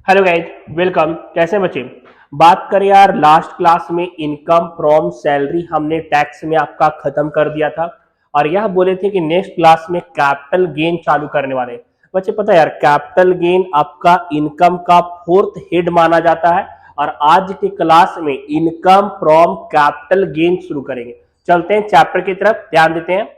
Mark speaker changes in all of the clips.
Speaker 1: Hello guys, welcome. कैसे हैं बच्चे? बात करें यार, लास्ट क्लास में इनकम फ्रॉम सैलरी हमने टैक्स में आपका खत्म कर दिया था और यह बोले थे कि नेक्स्ट क्लास में कैपिटल गेन चालू करने वाले हैं। बच्चे पता है यार, कैपिटल गेन आपका इनकम का फोर्थ हेड माना जाता है और आज के क्लास में इनकम फ्रॉम कैपिटल गेन शुरू करेंगे। चलते हैं चैप्टर की तरफ, ध्यान देते हैं।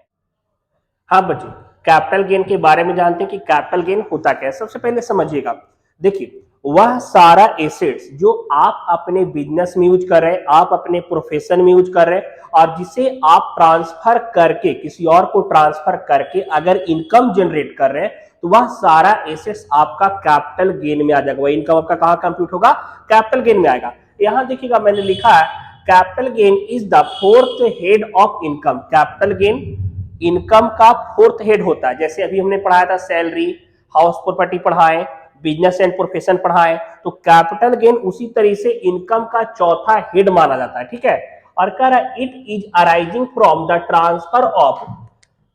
Speaker 1: हाँ बच्चों, कैपिटल गेन के बारे में जानते हैं कि कैपिटल गेन होता क्या है। सबसे पहले समझिएगा, देखिए वह सारा एसेट्स जो आप अपने बिजनेस में यूज कर रहे हैं, आप अपने प्रोफेशन में यूज कर रहे हैं और जिसे आप ट्रांसफर करके किसी और को ट्रांसफर करके अगर इनकम जनरेट कर रहे हैं तो वह सारा एसेट्स आपका कैपिटल गेन में आ जाएगा। वह इनकम आपका कहां कंप्यूट होगा? कैपिटल गेन में आएगा। यहां देखिएगा, मैंने लिखा है capital gain is the fourth head of income. Capital gain income का फोर्थ हेड होता है। जैसे अभी हमने पढ़ाया था सैलरी, हाउस प्रॉपर्टी पढ़ाए, बिजनेस एंड प्रोफेशन पढ़ाए, तो कैपिटल गेन उसी तरीके से इनकम का चौथा हेड माना जाता है। ठीक है, और कह रहा है it is arising from the transfer of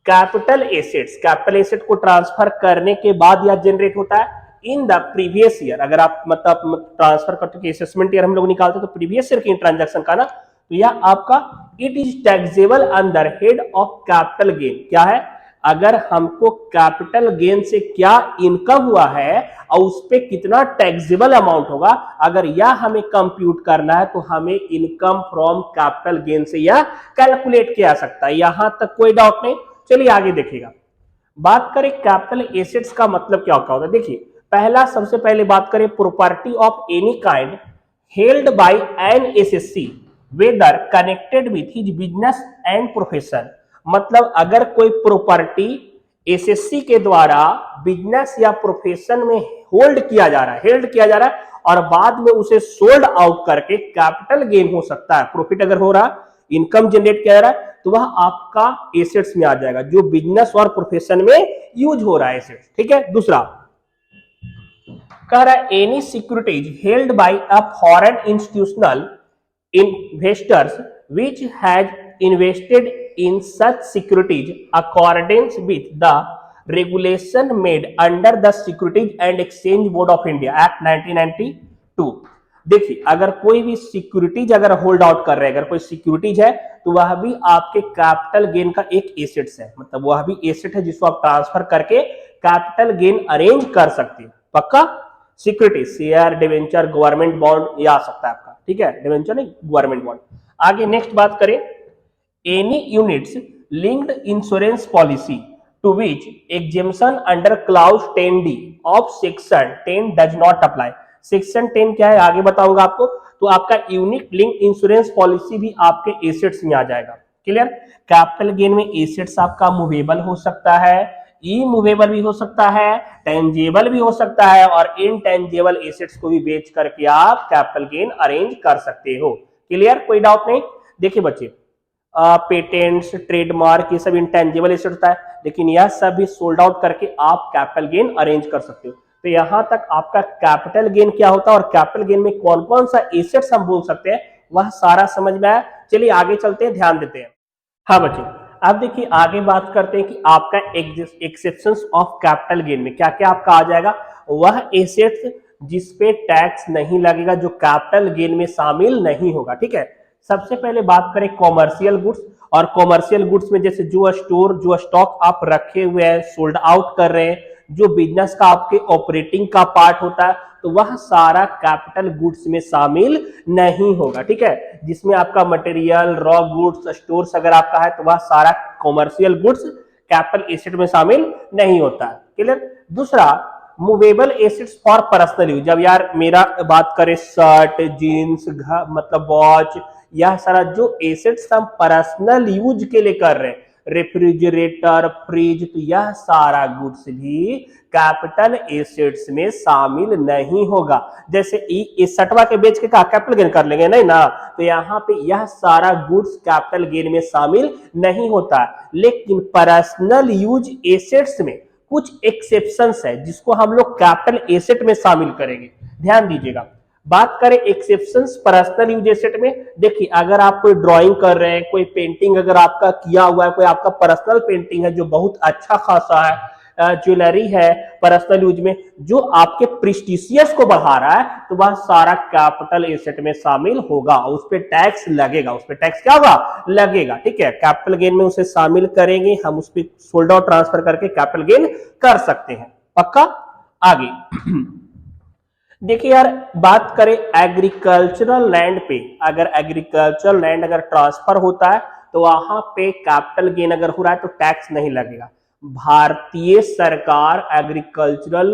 Speaker 1: capital assets. Capital asset को ट्रांसफर करने के बाद यह जनरेट होता है इन द प्रीवियस ईयर। अगर आप मतलब ट्रांसफर करते हो, असेसमेंट ईयर हम लोग निकालते हैं तो प्रीवियस ईयर की ट्रांजैक्शन का ना, तो यह आपका it is taxable under head of capital gain. क्या है? अगर हमको कैपिटल गेन से क्या इनकम हुआ है और उस पर कितना टैक्सेबल अमाउंट होगा, अगर यह हमें कंप्यूट करना है तो हमें इनकम फ्रॉम कैपिटल गेन से यह कैलकुलेट किया जा सकता है। यहां तक कोई डाउट नहीं। चलिए आगे देखिएगा। बात करें कैपिटल एसेट्स का मतलब क्या होता है। देखिए पहला, सबसे पहले बात करें property of any kind held by an SSC whether connected with his business and profession. मतलब अगर कोई प्रॉपर्टी एसएससी के द्वारा बिजनेस या प्रोफेशन में होल्ड किया जा रहा है, हेल्ड किया जा रहा है और बाद में उसे सोल्ड आउट करके कैपिटल गेन हो सकता है, प्रॉफिट अगर हो रहा, इनकम जनरेट किया जा रहा है, तो वह आपका एसेट्स में आ जाएगा जो बिजनेस और प्रोफेशन में यूज हो रहा है एसेट्स। ठीक है। दूसरा कह रहा है any securities held by a foreign institutional investors which has invested in such securities according with the regulation made under the securities and exchange board of India act 1992। देखिए अगर कोई भी सिक्योरिटीज अगर होल्ड आउट कर रहे हैं, अगर कोई सिक्योरिटीज है तो वह भी आपके कैपिटल गेन का एक एसेट्स है। मतलब वह भी एसेट है जिसको आप ट्रांसफर करके कैपिटल गेन अरेंज कर सकते हैं। पक्का? Security, share, debenture, government bond, ये आ सकता है आपका। ठीक है, डिवेंचर नहीं, गवर्नमेंट बॉन्ड। आगे नेक्स्ट बात करें, any units linked insurance policy to which exemption under clause 10D of section 10 does not apply. Section 10 क्या है आगे बताऊंगा आपको। तो आपका यूनिट लिंक इंश्योरेंस पॉलिसी भी आपके एसेट्स में आ जाएगा। क्लियर? कैपिटल गेन में एसेट्स आपका मूवेबल हो सकता है, इमूवेबल भी हो सकता है, टेंजेबल भी हो सकता है और इनटेंजेबल एसेट्स को भी बेच करके आप कैपिटल गेन अरेंज कर सकते हो। क्लियर? कोई डाउट नहीं। देखिए बच्चे, पेटेंट्स, ट्रेडमार्क, ये सब इंटेंजिबल एसेट होता है, लेकिन यह सब भी सोल्ड आउट करके आप कैपिटल गेन अरेंज कर सकते हो। तो यहां तक आपका कैपिटल गेन क्या होता है और कैपिटल गेन में कौन कौन सा एसेट्स हम बोल सकते हैं, वह सारा समझ में आया। चलिए आगे चलते हैं, ध्यान देते हैं। हाँ बच्चों, अब देखिए आगे बात करते हैं कि आपका एक्सेप्शंस ऑफ कैपिटल गेन में क्या क्या आपका आ जाएगा। वह एसेट्स जिसपे टैक्स नहीं लगेगा, जो कैपिटल गेन में शामिल नहीं होगा। ठीक है। सबसे पहले बात करें कॉमर्शियल गुड्स, और कॉमर्शियल गुड्स में जैसे जो स्टॉक आप रखे हुए हैं, सोल्ड आउट कर रहे हैं, जो बिजनेस का आपके ऑपरेटिंग का पार्ट होता है, तो वह सारा कैपिटल गुड्स में शामिल नहीं होगा। ठीक है। जिसमें आपका मटेरियल, रॉ गुड्स, स्टोर्स अगर आपका है तो वह सारा कॉमर्शियल गुड्स कैपिटल एसेट में शामिल नहीं होता है। क्लियर? दूसरा, movable assets for personal use. जब यार मेरा बात करें शर्ट, जीन्स, मतलब वॉच, यह सारा जो एसेट्स हम पर्सनल यूज के लिए कर रहे हैं, रेफ्रिजरेटर, फ्रिज, तो यह सारा गुड्स भी कैपिटल एसेट्स में शामिल नहीं होगा। जैसे इस सटवा के बेच के का कैपिटल गेन कर लेंगे, नहीं ना, तो यहाँ पे यह सारा गुड्स कैपिटल गेन में शामिल नहीं होता। लेकिन पर्सनल यूज एसेट्स में कुछ एक्सेप्शंस है जिसको हम लोग कैपिटल एसेट में शामिल करेंगे। ध्यान दीजिएगा। बात करें एक्सेप्शंस पर्सनल यूज एसेट में, देखिए अगर आप कोई ड्राइंग कर रहे हैं, कोई पेंटिंग अगर आपका किया हुआ है, कोई आपका पर्सनल पेंटिंग है जो बहुत अच्छा खासा है, ज्वेलरी है पर्सनल यूज में, जो आपके प्रेस्टिजियस को बढ़ा रहा है, तो वह सारा कैपिटल एसेट में शामिल होगा, उस पर टैक्स लगेगा, उस पर टैक्स क्या होगा, लगेगा। ठीक है, कैपिटल गेन में उसे शामिल करेंगे हम, उस पर सोल्ड आउट ट्रांसफर करके कैपिटल गेन कर सकते हैं। पक्का? आगे देखिए यार, बात करें एग्रीकल्चरल लैंड पे, अगर एग्रीकल्चरल लैंड अगर ट्रांसफर होता है तो वहां पे कैपिटल गेन अगर हो रहा है तो टैक्स नहीं लगेगा। भारतीय सरकार एग्रीकल्चरल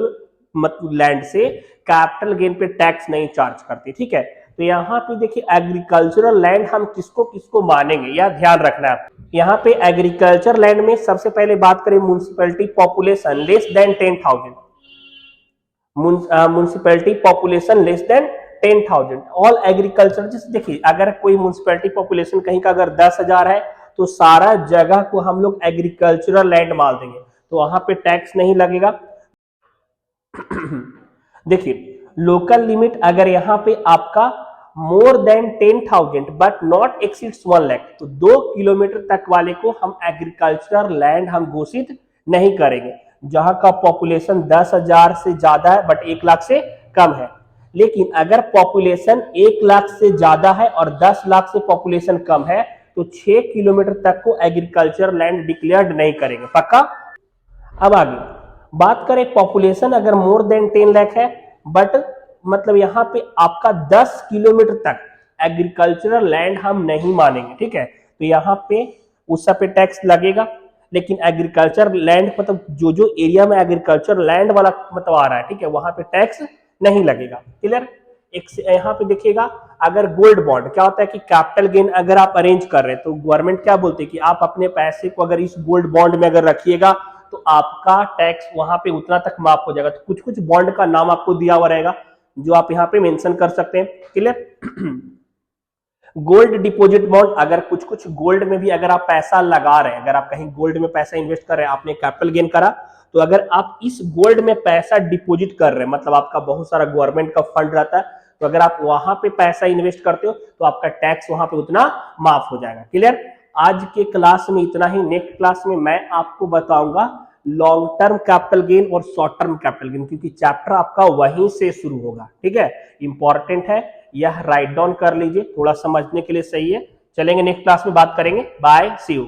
Speaker 1: मतलब लैंड से कैपिटल गेन पे टैक्स नहीं चार्ज करती। ठीक है, तो यहाँ पे देखिए एग्रीकल्चरल लैंड हम किसको किसको मानेंगे, यह ध्यान रखना है। यहाँ पे एग्रीकल्चर लैंड में सबसे पहले बात करें municipality population less than 10,000, municipality population less than 10,000 all agriculture. जैसे देखिए अगर कोई म्युनिसिपैलिटी पॉपुलेशन कहीं का अगर 10,000 है तो सारा जगह को हम लोग एग्रीकल्चरल लैंड मान देंगे, तो वहां पे टैक्स नहीं लगेगा। देखिए लोकल लिमिट अगर यहाँ पे आपका more than 10,000 but not exceeds 1 lakh, तो 2 किलोमीटर तक वाले को हम एग्रीकल्चरल लैंड हम घोषित नहीं करेंगे। जहां का पॉपुलेशन 10,000 से ज्यादा है बट 1 लाख से कम है। लेकिन अगर पॉपुलेशन 1 लाख से ज्यादा है और 10 लाख से पॉपुलेशन कम है तो 6 किलोमीटर तक को एग्रीकल्चर लैंड डिक्लेयर्ड नहीं करेंगे। पक्का? अब आगे बात करें पॉपुलेशन अगर मोर देन 10 लाख है बट मतलब यहाँ पे आपका 10 किलोमीटर तक एग्रीकल्चरल लैंड हम नहीं मानेंगे। ठीक है, तो यहाँ पे उस पे टैक्स लगेगा। लेकिन एग्रीकल्चर लैंड मतलब जो जो एरिया में एग्रीकल्चर लैंड वाला मतलब आ रहा है, ठीक है, वहां पे टैक्स नहीं लगेगा। क्लियर? एक यहाँ पे देखिएगा अगर गोल्ड बॉन्ड क्या होता है कि कैपिटल गेन अगर आप अरेंज कर रहे हैं तो गवर्नमेंट क्या बोलती है कि आप अपने पैसे को अगर इस गोल्ड बॉन्ड में अगर रखिएगा तो आपका टैक्स वहां पे उतना तक माफ हो जाएगा। तो कुछ कुछ बॉन्ड का नाम आपको दिया हुआ रहेगा जो आप यहाँ पे मेंशन कर सकते हैं। क्लियर? गोल्ड डिपॉजिट बॉन्ड, अगर कुछ कुछ गोल्ड में भी अगर आप पैसा लगा रहे हैं, अगर आप कहीं गोल्ड में पैसा इन्वेस्ट कर रहे हैं, आपने कैपिटल गेन करा, तो अगर आप इस गोल्ड में पैसा डिपॉजिट कर रहे हैं मतलब आपका बहुत सारा गवर्नमेंट का फंड रहता है, तो अगर आप वहां पे पैसा इन्वेस्ट करते हो तो आपका टैक्स वहां पे उतना माफ हो जाएगा। क्लियर? आज के क्लास में इतना ही। नेक्स्ट क्लास में मैं आपको बताऊंगा लॉन्ग टर्म कैपिटल गेन और शॉर्ट टर्म कैपिटल गेन, क्योंकि चैप्टर आपका वहीं से शुरू होगा। ठीक है, इंपॉर्टेंट है, यह राइट डाउन कर लीजिए, थोड़ा समझने के लिए सही है। चलेंगे नेक्स्ट क्लास में बात करेंगे। Bye, see you.